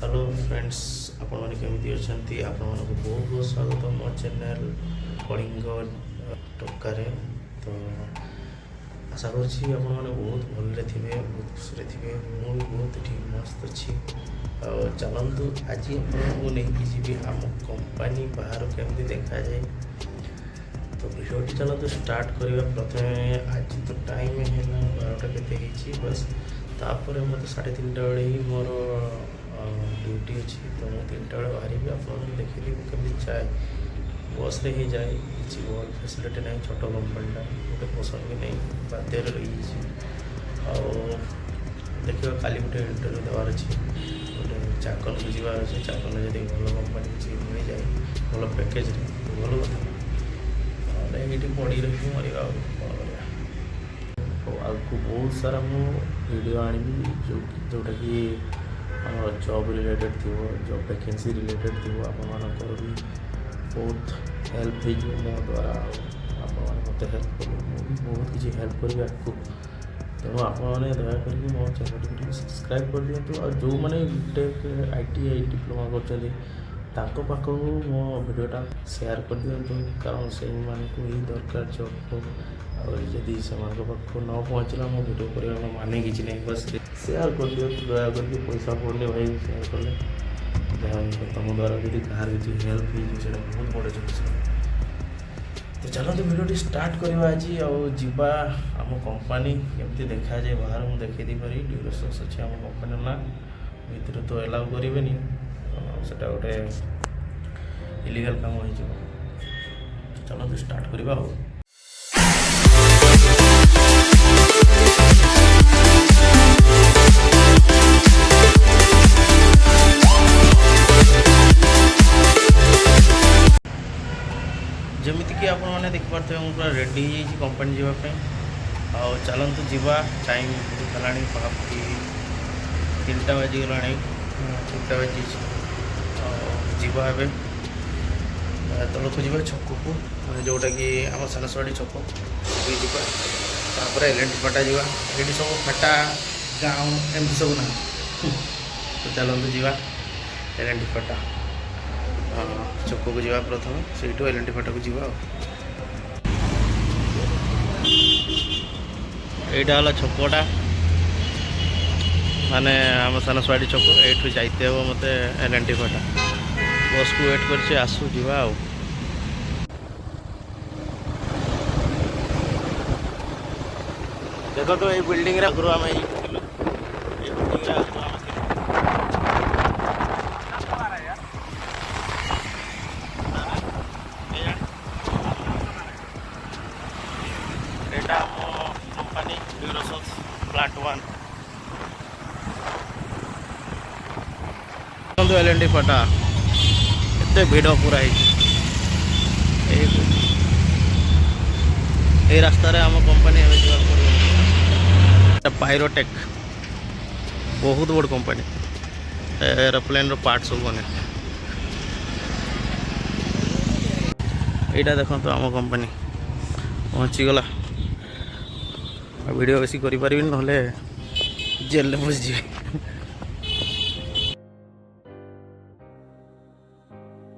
Hello friends आपण मैंने केमी अच्छा आपण मानक बहुत बहुत स्वागत मो चैनल कलिंग टोकार तो आशा करुँची आपण मैंने बहुत भल थे बहुत खुशी थे मुझे बहुत ठीक मस्त अच्छी चलतु आज आपको नहीं जी आम कंपनी बाहर केमती देखा जाए तो भिडियोटी चलतु स्टार्ट करवा प्रथम आज तो टाइम है 12टा के बस तापर मत 3:30 बेले ही मोर ड्यूटी अच्छी तो मुझे 3टा बेले बाहर आप देखिए कमी जाए बस रे ही जाए किसी भल फैसिलिटी नहीं छोट कंपनीटा गोटे पसंद भी नहीं बाध्य रही देखिए काली गोटे इंटरव्यू देवार अच्छे गोटे चाकन को जबार अच्छे चाकन जब भल कंपनी किसी मिल जाए भल पैकेज भल कथा ये पड़ी रही मरिया आगू बहुत सारा मु वीडियो आनी जोटा कि आम जॉब रिलेटेड थी जॉब वैकेंसी रिलेटेड थी आपर भी बहुत हेल्प हो मो द्वारा मत हेल्प कर बहुत किसी हेल्प करी आपको तेणु आपने दयाक मो चैनल सब्सक्राइब कर दिखाँ और जो मैंने टेक ITI डिप्लोमा कर पाखु मो भिडटा सेयार कर दिखाँ कारण से ही दरकार जॉब जदि से पाखु न पहुँचला मो भिड कर माने कि नहीं बस सेयार कर दियो दया करके पैसा पड़ने भाई सेयार कले तुम द्वारा यदि कहार किसी हेल्प हो बहुत बड़े जिस तो चलते भिडियो स्टार्ट करवा आज आवा आम कंपनी केमती देखा जाए बाहर मुझे देखी पारी ड्यूरेसन्स अच्छे आम कंपनी ना भर तो एलाउ करेंगे सेटा गोटे इलिगल काम हो चलते स्टार्ट करवा जमीती कि आपने देखिपे मुझे पूरा रेडी कंपनी जावाई चलतु जावा टाइम है पाखापाखि 3टा बाजिगला 3टा बाजी जावा ए तलक जा छक को जोटा कि आम सानसवाड़ी छक जापर एलएनटी जा ये सब फाटा गाँव एमती सब ना तो चलतु जावा एलएनटी फाटा छक को जा प्रथम से एलएनटी फाटा को जा यहाँ है छकटा माने आम सानसवाड़ी छक यू जाते हे मत एलएनटी फाटा बस को वेट कर आसू जा देख तो ये बिल्डिंग आगु आम कंपनी ड्यूरेसन्स प्लांट 1 एलएनटी फाटा एत भिड़ पूरा ये रास्तार आम कंपनी पायरोटेक बहुत बड़ कंपनी एरोप्लेन पार्ट सब बने यहाँ देखो तो आम कंपनी पहुँचीगला वीडियो बेसी करें ना जेल में बस जाए।